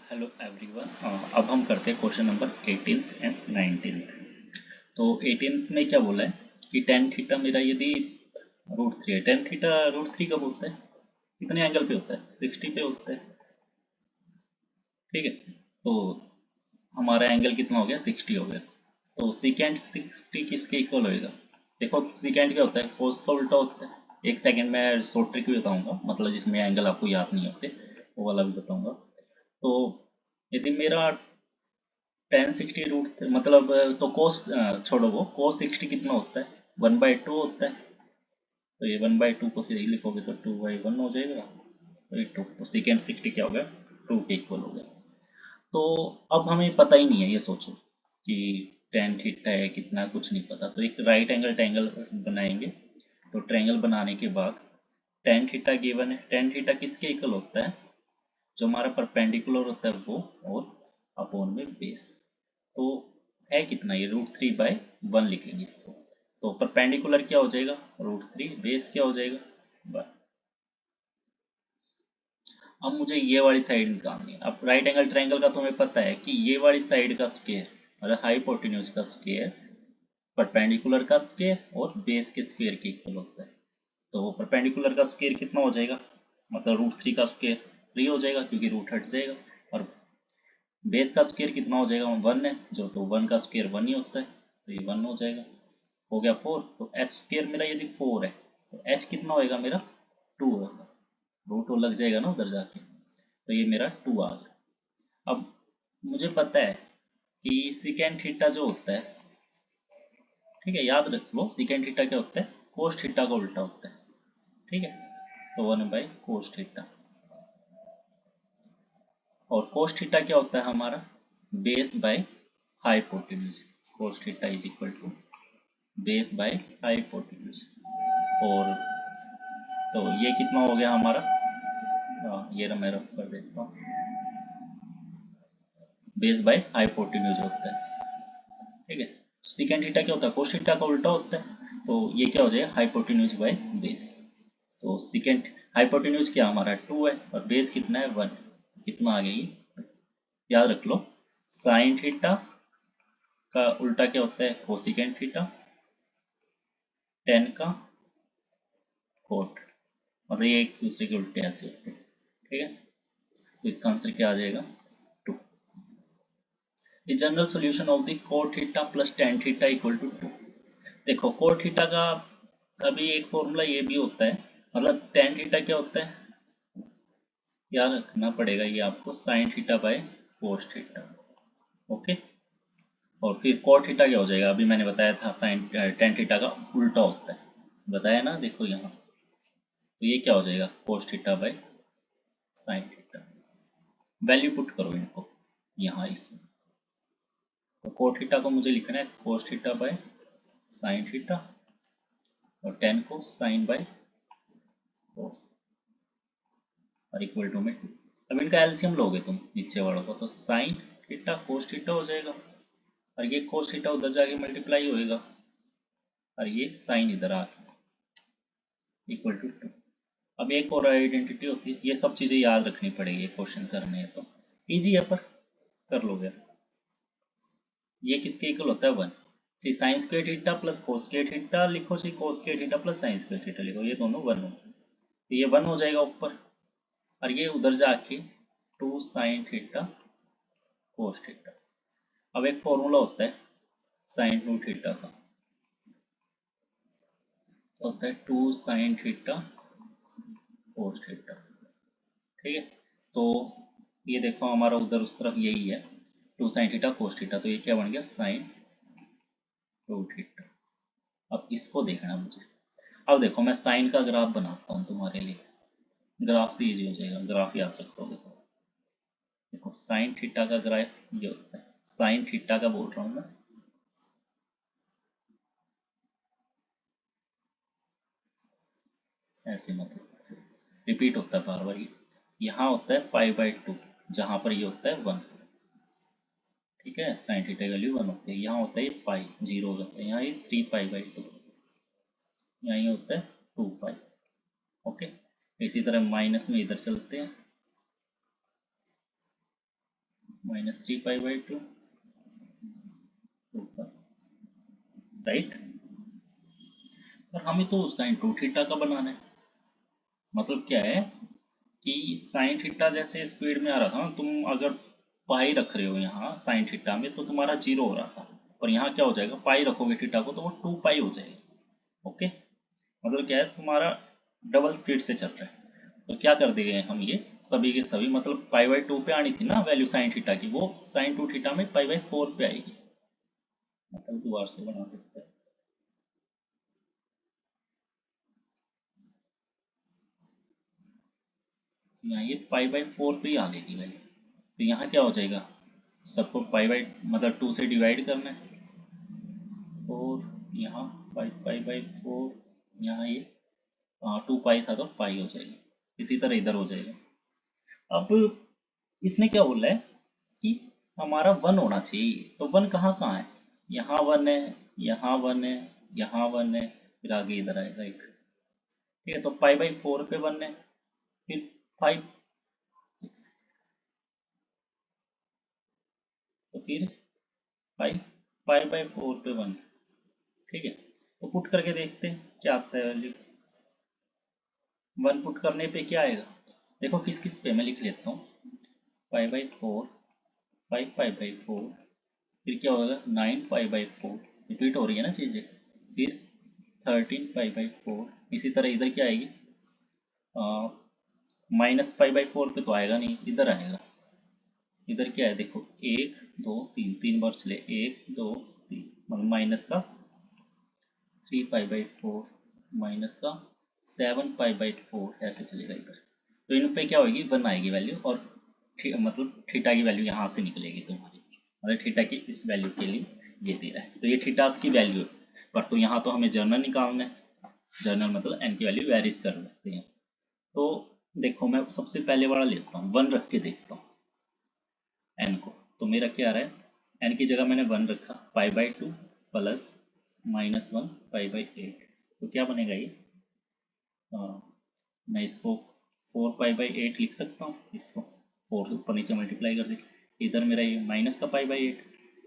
Hello everyone. अब हम करते हैं क्वेश्चन नंबर 18 एंड 19। तो 18 में क्या बोला है कि टेन थीटा मेरा यदि रूट थ्री है। टेन थीटा रूट थ्री कब होता है, कितने एंगल पे होता है, 60 पे होता है। ठीक है, तो हमारा एंगल कितना हो गया, 60 हो गया। तो सीकेंट 60 किसके इक्वल होएगा। देखो सीकेंट क्या होता है, कोस का उल्टा होता है। एक सेकंड में शॉर्ट ट्रिक भी बताऊंगा, मतलब जिसमें एंगल आपको याद नहीं होते वो वाला भी बताऊंगा। तो यदि मेरा टेन सिक्सटी रूट मतलब तो कोस छोड़ो, वो कोस 60 कितना होता है, 1/2 होता है। तो ये 1/2 को सीधे लिखोगे तो 2/1 हो जाएगा। तो ये 2, तो सेकेंड 60 क्या हो गया, 2 के इक्वल हो गया। तो अब हमें पता ही नहीं है, ये सोचो कि टेन थीटा है कितना, कुछ नहीं पता। तो एक राइट एंगल ट्रायंगल बनाएंगे। तो ट्रायंगल बनाने के बाद टेन थीटा गिवन है। टेन थीटा किसके इक्वल होता है, जो हमारा परपेंडिकुलर होता है वो, और अपॉन में बेस। तो है कितना, ये √3/1 लिखेंगे इसको। तो परपेंडिकुलर क्या हो जाएगा, √3, बेस क्या हो जाएगा 1। अब मुझे ये वाली साइड निकालनी है। अब राइट एंगल ट्रायंगल का तुम्हें पता है कि ये वाली साइड का स्क्वायर, मतलब हाइपोटेन्यूज का स्क्वायर परपेंडिकुलर का स्क्वायर और बेस के स्क्वायर के इक्वल होता है। तो परपेंडिकुलर का स्क्वायर कितना हो जाएगा, मतलब √3 का स्क्वायर 3 हो जाएगा क्योंकि रूट हट जाएगा। और बेस का स्क्वायर कितना हो जाएगा, 1 है जो, तो 1 का स्क्वायर 1 ही होता है, तो ये 1 हो जाएगा। हो गया 4। तो एच स्क्वायर मेरा यदि 4 है तो एच कितना होएगा मेरा, 2 होगा। रूट तो लग जाएगा ना उधर जाके, तो ये मेरा 2 आ गया। अब मुझे पता है कि सिकेंड थीटा जो होता है, ठीक है याद रख लो, सिकेंड थीटा क्या होता है, कोस थीटा का उल्टा होता है। ठीक है, तो 1/कोस थीटा। और कोस थीटा क्या होता है हमारा, base by hypotenuse. Cos theta is equal to base by hypotenuse. और तो ये कितना हो गया हमारा, ये मैं रफ कर देता हूँ, बेस बाय हाइपोटेन्यूज होता है। ठीक है, सेकेंड थीटा क्या होता है, कोस थीटा का उल्टा होता है। तो ये क्या हो जाएगा, हाइपोटेन्यूज बाय बेस। तो सेकेंड हाइपोटेन्यूज क्या हमारा 2 है और बेस कितना है 1। कितना आ गया ये, याद रख लो। साइन थीटा का उल्टा क्या होता है, कोसेकेंड थीटा, टेन का कोट, और ये एक दूसरे के उल्टे ऐसे होते हैं। ठीक है, तो इसका आंसर क्या आ जाएगा, 2। The general solution of the cot theta plus tan theta equal to 2। देखो कोट थीटा का अभी एक फॉर्मूला ये भी होता है, मतलब टेन थीटा क्या होता है, याद रखना पड़ेगा ये आपको, sine theta by cos theta. Okay, और फिर कोट थीटा क्या हो जाएगा, अभी मैंने बताया था साइन टेन थीटा का उल्टा होता है, बताया ना, देखो यहाँ। तो ये क्या हो जाएगा, cos theta by sine theta. Value put करो इनको यहाँ इसमें। तो कोट थीटा को मुझे लिखना है cos theta by sine theta, और टेन को साइन बाय कोस, और इक्वल टू में 2। अब इनका एलसीएम लोगे तुम नीचे वालों को, तो साइन थीटा कोस थीटा हो जाएगा, और ये कोस थीटा उधर जाके मल्टीप्लाई होएगा, और ये साइन इधर आके इक्वल टू 2। अब एक और आइडेंटिटी होती है, ये सब चीज़ें याद रखनी पड़ेगी क्वेश्चन करने हैं तो इजी है, पर कर लोगे। ये किसके इक्वल होता है 1। See sine square theta plus cos square theta लिखो, see cos square theta plus sine square theta लिखो, ये दोनों 1 हो, तो ये 1 हो जाएगा ऊपर, और ये उधर जाके 2 साइन थीटा कोस थीटा। अब एक फॉर्मूला होता है साइन 2 थीटा का, होता है 2 साइन थीटा कोस थीटा। ठीक है, तो ये देखो हमारा उधर उस तरफ यही है 2 साइन थीटा कोस थीटा, तो ये क्या बन गया, साइन 2 थीटा। अब इसको देखना मुझे। अब देखो मैं साइन का ग्राफ बनाता हूँ तुम्हारे लिए, ग्राफ से इजी हो जाएगा, ग्राफ याद रखोगे तो। देखो साइन थीटा का ग्राफ ये होता है, साइन थीटा का बोल रहा हूँ मैं, ऐसे मतलब रिपीट होता है बार बार ये। यहाँ होता है π/2, जहाँ पर ये होता है 1। ठीक है, साइन थीटा की वैल्यू 1 होती है। यहाँ होता है ये पाई 0 हो जाता है, यहाँ ये 3π/2, यहाँ ये होता है 2π। ओके, इसी तरह माइनस में इधर चलते हैं, -3π/2 राइट। और हमें तो साइन 2 थीटा का बनाना है। मतलब क्या है कि साइन थीटा जैसे स्पीड में आ रहा था ना, तुम अगर पाई रख रहे हो यहाँ साइन थीटा में तो तुम्हारा 0 हो रहा था, और यहाँ क्या हो जाएगा, पाई रखोगे थीटा को तो वो 2π हो जाएगा। ओके, मतलब क्या है तुम्हारा डबल स्पीड से चल रहा है। तो क्या कर दिए हम ये सभी के सभी, मतलब π/2 पे आनी थी ना वैल्यू साइन थीटा की, वो साइन 2 थीटा में π/4 पे आएगी। मतलब दोबारा से बना सकते हैं, यहाँ ये π/4 पे ही आ गई वैल्यू। तो यहाँ क्या हो जाएगा, सबको मतलब 2 से डिवाइड करना है, और यहाँ 5π/4, यहाँ ये 2π था तो पाई हो जाएगी। इसी तरह इधर हो जाएगा। अब इसने क्या बोला है कि हमारा 1 होना चाहिए, तो 1 कहाँ कहाँ है, यहाँ 1 है, यहाँ 1 है, यहाँ 1 है, फिर आगे इधर आएगा एक। ठीक है, तो π/4 पे 1 है, फिर 5, तो फिर 5π/4 पे 1। ठीक है, तो पुट करके देखते हैं क्या आता है वैल्यू। 1 पुट करने पे क्या आएगा, देखो किस किस पे, मैं लिख लेता हूँ। 5/4, 5π/4, फिर क्या होगा 9π/4, रिपीट हो रही है ना चीज़ें, फिर 13π/4। इसी तरह इधर क्या आएगी, -π/4 पे तो आएगा नहीं, इधर आएगा। इधर क्या है देखो, 1 2 3, 3 बार चले, 1 2 3, मतलब माइनस का 3π/4, माइनस का 7π/4, ऐसे चलेगा इधर। तो इन पे क्या होगी, 1 आएगी वैल्यू, और मतलब थीटा की वैल्यू यहाँ से निकलेगी तुम्हारी, मतलब थीटा की इस वैल्यू के लिए ये दे रहा है। तो ये थीटास की वैल्यू है, पर तो यहाँ तो हमें जर्नल निकालना है। जर्नल मतलब एन की वैल्यू वेरीज कर सकते हैं। तो देखो मैं सबसे पहले वाला लेता हूँ, 1 रख के देखता हूँ एन को। तो मेरा क्या आ रहा है, एन की जगह मैंने 1 रखा, π/2 प्लस -1 π/8। तो क्या बनेगा ये, मैं इसको 4π/8 लिख सकता हूँ, इसको 4 ऊपर नीचे मल्टीप्लाई कर दे। इधर मेरा ये माइनस का π/8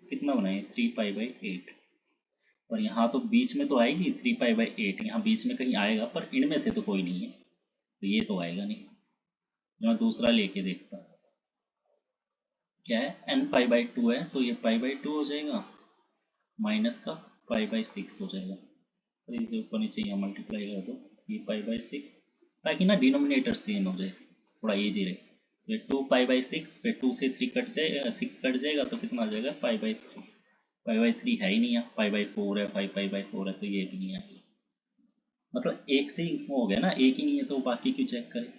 कितना बना है, 3π/8। और यहाँ तो बीच में तो आएगी 3π/8, यहाँ बीच में कहीं आएगा, पर इनमें से तो कोई नहीं है, तो ये तो आएगा नहीं। जो मैं दूसरा लेके देखता हूँ, क्या है, n π/2 है, तो ये π/2 हो जाएगा, माइनस का π/6 हो जाएगा। तो इसे ऊपर नीचे यहाँ मल्टीप्लाई कर दो, ये π/6, ताकि ना डिनोमिनेटर सेम हो जाए, थोड़ा ईजी रहे। तो ये 2π/6, फिर 2 से 3 कट जाएगा, 6 कट जाएगा, तो कितना आ जाएगा, π/3। π/3 है ही नहीं, यहाँ π/4 है, 5π/4 है, तो ये भी नहीं है। मतलब एक से ही हो गया ना, एक ही नहीं है तो बाकी क्यों चेक करें।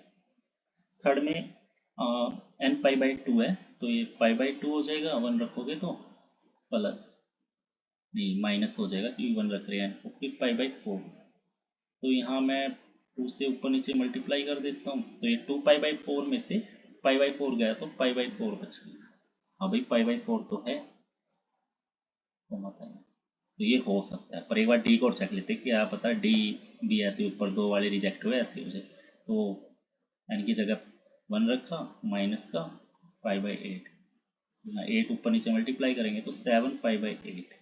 थर्ड में n π/2 है, तो ये π/2 हो जाएगा, 1 रखोगे तो, प्लस नहीं माइनस हो जाएगा क्योंकि 1 रख रहे हैं, फिर π/4। तो यहाँ मैं 2 से ऊपर नीचे मल्टीप्लाई कर देता हूँ, तो ये 2π/4 में से π/4 गया तो π/4 बच गया। हाँ भाई π/4 तो है, तो मतलब तो ये हो सकता है, पर एक बार डी को और चेक लेते हैं, क्या पता डी भी ऐसे ऊपर 2 वाले रिजेक्ट हुए ऐसे हो जाए। तो एन की जगह 1 रखा, माइनस का π/8, यहाँ 8 ऊपर नीचे मल्टीप्लाई करेंगे तो 7π/8।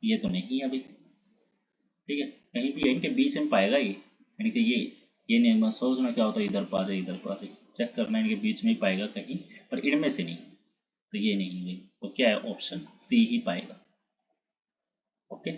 ये तो नहीं है अभी, ठीक है, कहीं भी इनके बीच में पाएगा ये, यानी कि ये नहीं मैं सोचना क्या होता है, इधर पा जाए इधर पा जाए, चेक करना इनके बीच में ही पाएगा कहीं, पर इनमें से नहीं, तो ये नहीं है। तो क्या है, ऑप्शन सी ही पाएगा। ओके।